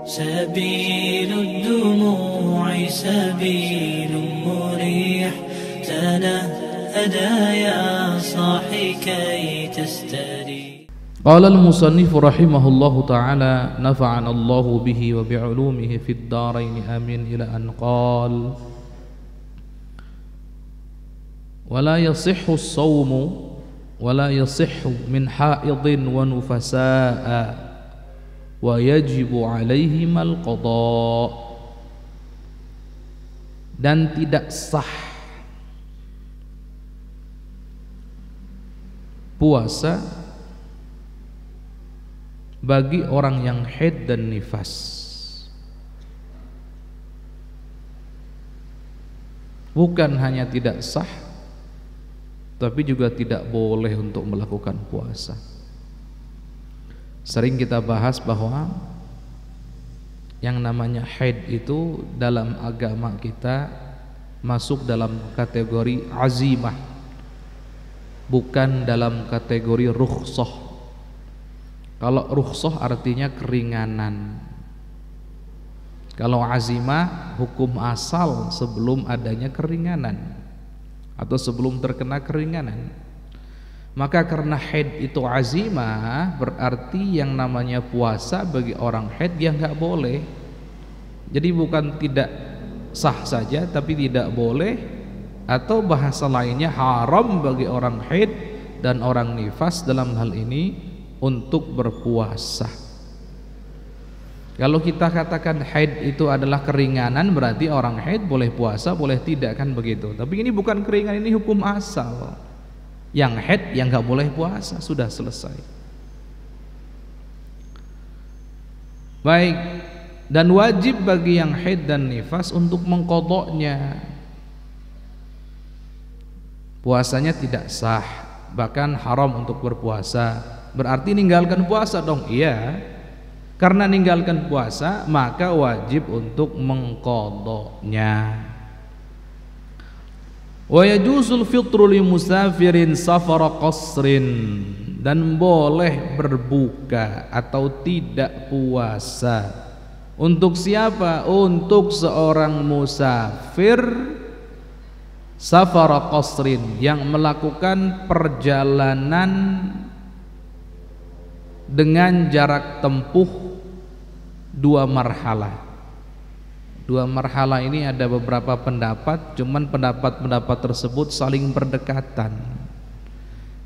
سبيل الدموع سبيل مريح تنهدى يا صاحي كي تستريح. قال المصنف رحمه الله تعالى نفعنا الله به وبعلومه في الدارين آمين إلى أن قال ولا يصح الصوم ولا يصح من حائض ونفساء ويجب عليهما القضاء, dan tidak sah puasa bagi orang yang haid dan nifas. Bukan hanya tidak sah, tapi juga tidak boleh untuk melakukan puasa. Sering kita bahas bahwa yang namanya haid itu dalam agama kita masuk dalam kategori azimah, bukan dalam kategori rukhsah. Kalau rukhsah artinya keringanan. Kalau azimah hukum asal sebelum adanya keringanan atau sebelum terkena keringanan. Maka karena haid itu azimah, berarti yang namanya puasa bagi orang haid ya nggak boleh. Jadi bukan tidak sah saja, tapi tidak boleh, atau bahasa lainnya haram bagi orang haid dan orang nifas dalam hal ini untuk berpuasa. Kalau kita katakan haid itu adalah keringanan, berarti orang haid boleh puasa, boleh tidak, kan begitu. Tapi ini bukan keringanan, ini hukum asal. Yang haid yang nggak boleh puasa, sudah selesai. Baik, dan wajib bagi yang haid dan nifas untuk mengqadha'nya. Puasanya tidak sah, bahkan haram untuk berpuasa. Berarti ninggalkan puasa dong? Iya. Karena ninggalkan puasa, maka wajib untuk mengqadha'nya. Wa yajuzul fitru li musafirin safara qasrin, dan boleh berbuka atau tidak puasa untuk siapa? Untuk seorang musafir safara qasrin, yang melakukan perjalanan dengan jarak tempuh 2 marhalah. 2 marhalah ini ada beberapa pendapat, cuman pendapat-pendapat tersebut saling berdekatan.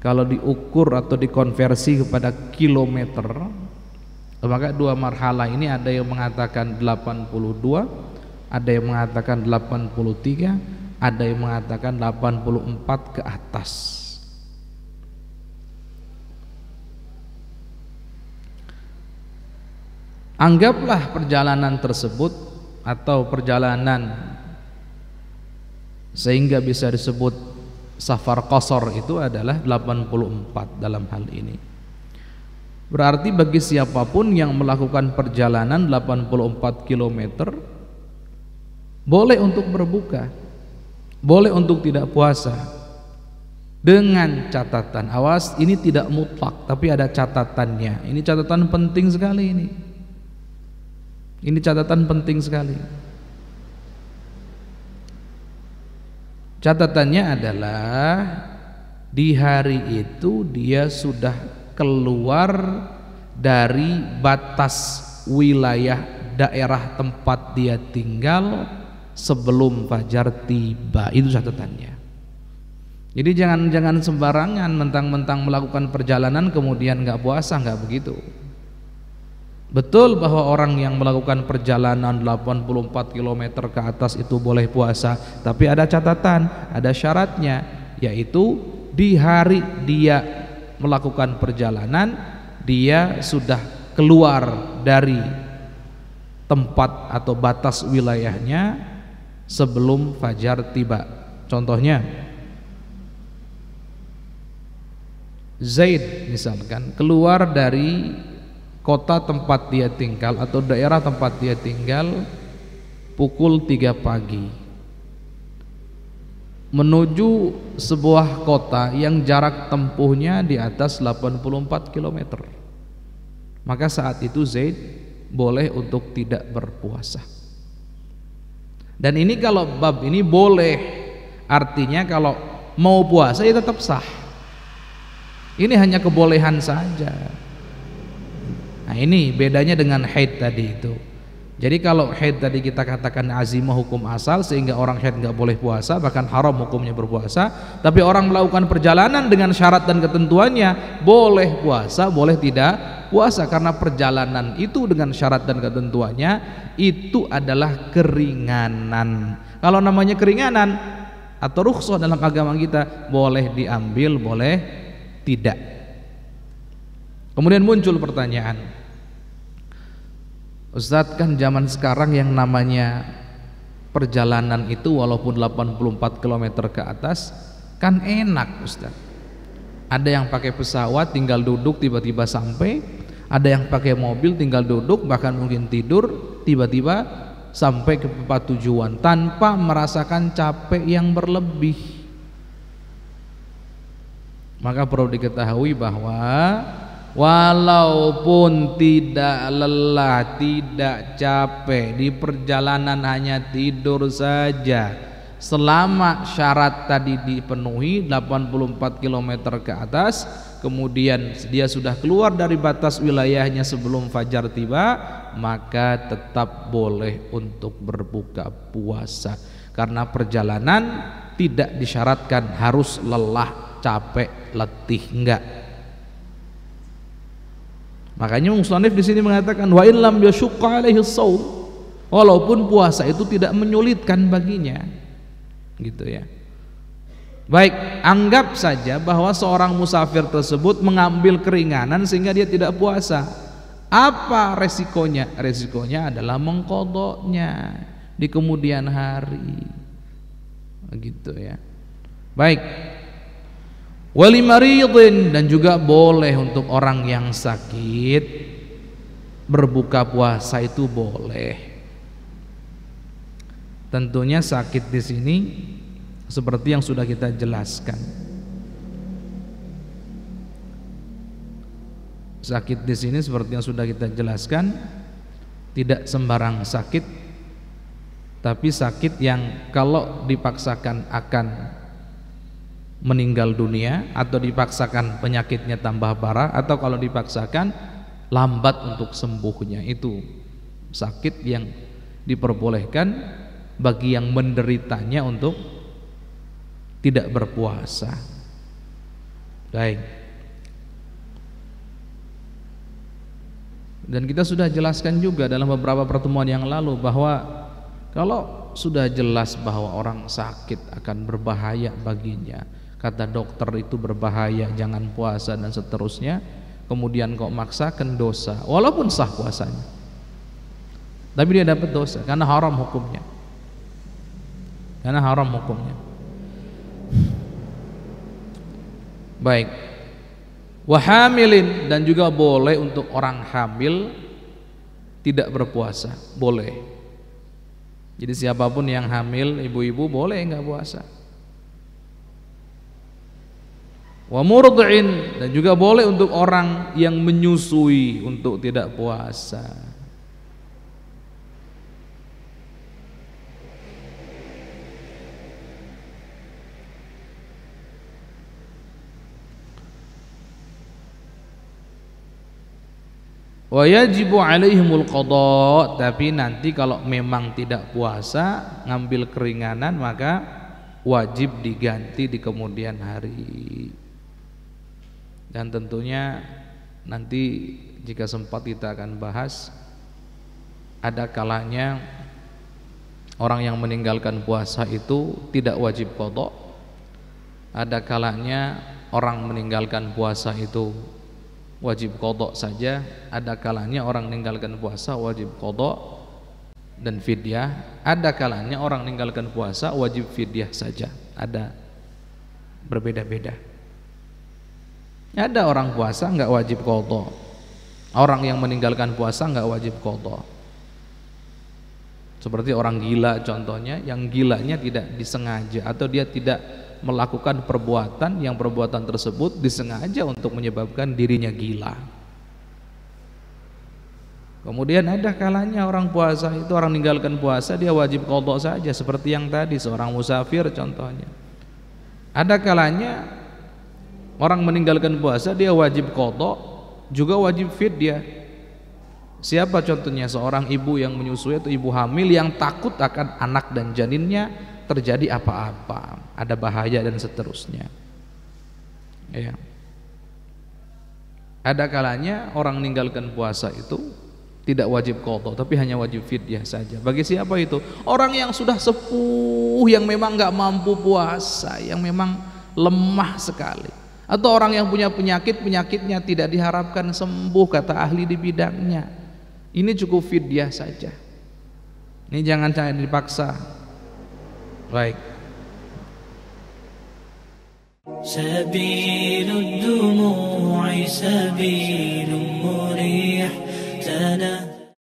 Kalau diukur atau dikonversi kepada kilometer, maka 2 marhalah ini ada yang mengatakan 82, ada yang mengatakan 83, ada yang mengatakan 84 ke atas. Anggaplah perjalanan tersebut atau perjalanan sehingga bisa disebut safar qasar itu adalah 84 dalam hal ini. Berarti bagi siapapun yang melakukan perjalanan 84 km boleh untuk berbuka, boleh untuk tidak puasa, dengan catatan, awas, ini tidak mutlak tapi ada catatannya. Ini catatan penting sekali ini. Ini catatan penting sekali. Catatannya adalah di hari itu dia sudah keluar dari batas wilayah daerah tempat dia tinggal sebelum fajar tiba. Itu catatannya. Jadi jangan sembarangan mentang-mentang melakukan perjalanan kemudian nggak puasa, nggak begitu. Betul bahwa orang yang melakukan perjalanan 84 km ke atas itu boleh puasa, tapi ada catatan, ada syaratnya, yaitu di hari dia melakukan perjalanan dia sudah keluar dari tempat atau batas wilayahnya sebelum fajar tiba. Contohnya Zaid misalkan keluar dari kota tempat dia tinggal atau daerah tempat dia tinggal pukul 3 pagi menuju sebuah kota yang jarak tempuhnya di atas 84 km. Maka saat itu Zaid boleh untuk tidak berpuasa. Dan ini kalau bab ini boleh, artinya kalau mau puasa ya tetap sah. Ini hanya kebolehan saja. Nah ini bedanya dengan haid tadi itu. Jadi kalau haid tadi kita katakan azimah hukum asal, sehingga orang haid nggak boleh puasa, bahkan haram hukumnya berpuasa. Tapi orang melakukan perjalanan dengan syarat dan ketentuannya, boleh puasa, boleh tidak puasa, karena perjalanan itu dengan syarat dan ketentuannya itu adalah keringanan. Kalau namanya keringanan atau rukhsah dalam agama kita, boleh diambil, boleh tidak. Kemudian muncul pertanyaan, Ustadz, kan zaman sekarang yang namanya perjalanan itu walaupun 84 km ke atas kan enak Ustadz. Ada yang pakai pesawat tinggal duduk tiba-tiba sampai, ada yang pakai mobil tinggal duduk bahkan mungkin tidur tiba-tiba sampai ke tempat tujuan tanpa merasakan capek yang berlebih. Maka perlu diketahui bahwa walaupun tidak lelah, tidak capek, di perjalanan hanya tidur saja, selama syarat tadi dipenuhi 84 km ke atas, kemudian dia sudah keluar dari batas wilayahnya sebelum fajar tiba, maka tetap boleh untuk berbuka puasa, karena perjalanan tidak disyaratkan harus lelah, capek, letih, enggak. Makanya musannif di sini mengatakan wa in lam yashqa alaihi shaum, walaupun puasa itu tidak menyulitkan baginya, gitu ya. Baik, anggap saja bahwa seorang musafir tersebut mengambil keringanan sehingga dia tidak puasa. Apa resikonya? Resikonya adalah mengqadhanya di kemudian hari, gitu ya. Baik, wali maridin, dan juga boleh untuk orang yang sakit berbuka puasa, itu boleh. Tentunya sakit di sini seperti yang sudah kita jelaskan. Sakit di sini seperti yang sudah kita jelaskan, tidak sembarang sakit, tapi sakit yang kalau dipaksakan akan meninggal dunia, atau dipaksakan penyakitnya tambah parah, atau kalau dipaksakan lambat untuk sembuhnya. Itu sakit yang diperbolehkan bagi yang menderitanya untuk tidak berpuasa. Baik. Dan kita sudah jelaskan juga dalam beberapa pertemuan yang lalu bahwa kalau sudah jelas bahwa orang sakit akan berbahaya baginya, kata dokter itu berbahaya, jangan puasa dan seterusnya, kemudian kok maksakan, dosa, walaupun sah puasanya, tapi dia dapat dosa karena haram hukumnya. Karena haram hukumnya. Baik, wahamilin, dan juga boleh untuk orang hamil tidak berpuasa, boleh. Jadi siapapun yang hamil, ibu-ibu boleh enggak puasa. Wa murdi'in, dan juga boleh untuk orang yang menyusui untuk tidak puasa. Wa yajibu alaihimul qada, tapi nanti kalau memang tidak puasa, ngambil keringanan, maka wajib diganti di kemudian hari. Dan tentunya nanti jika sempat kita akan bahas, ada kalanya orang yang meninggalkan puasa itu tidak wajib qada. Ada kalanya orang meninggalkan puasa itu wajib qada saja, ada kalanya orang meninggalkan puasa wajib qada dan fidyah, ada kalanya orang meninggalkan puasa wajib fidyah saja. Ada berbeda-beda. Ada orang puasa enggak wajib qada, orang yang meninggalkan puasa enggak wajib qada. Seperti orang gila contohnya, yang gilanya tidak disengaja atau dia tidak melakukan perbuatan yang perbuatan tersebut disengaja untuk menyebabkan dirinya gila. Kemudian ada kalanya orang puasa itu, orang meninggalkan puasa dia wajib qadha saja, seperti yang tadi seorang musafir contohnya. Ada kalanya orang meninggalkan puasa dia wajib qadha juga wajib fidyah. Siapa contohnya? Seorang ibu yang menyusui atau ibu hamil yang takut akan anak dan janinnya terjadi apa-apa, ada bahaya dan seterusnya. Ya. Ada kalanya orang meninggalkan puasa itu tidak wajib qadha tapi hanya wajib fidyah saja. Bagi siapa itu? Orang yang sudah sepuh, yang memang nggak mampu puasa, yang memang lemah sekali, atau orang yang punya penyakitnya tidak diharapkan sembuh kata ahli di bidangnya. Ini cukup fidyah saja. Ini jangan dipaksa. Baik. Sabilud dumu'i sabilun murih.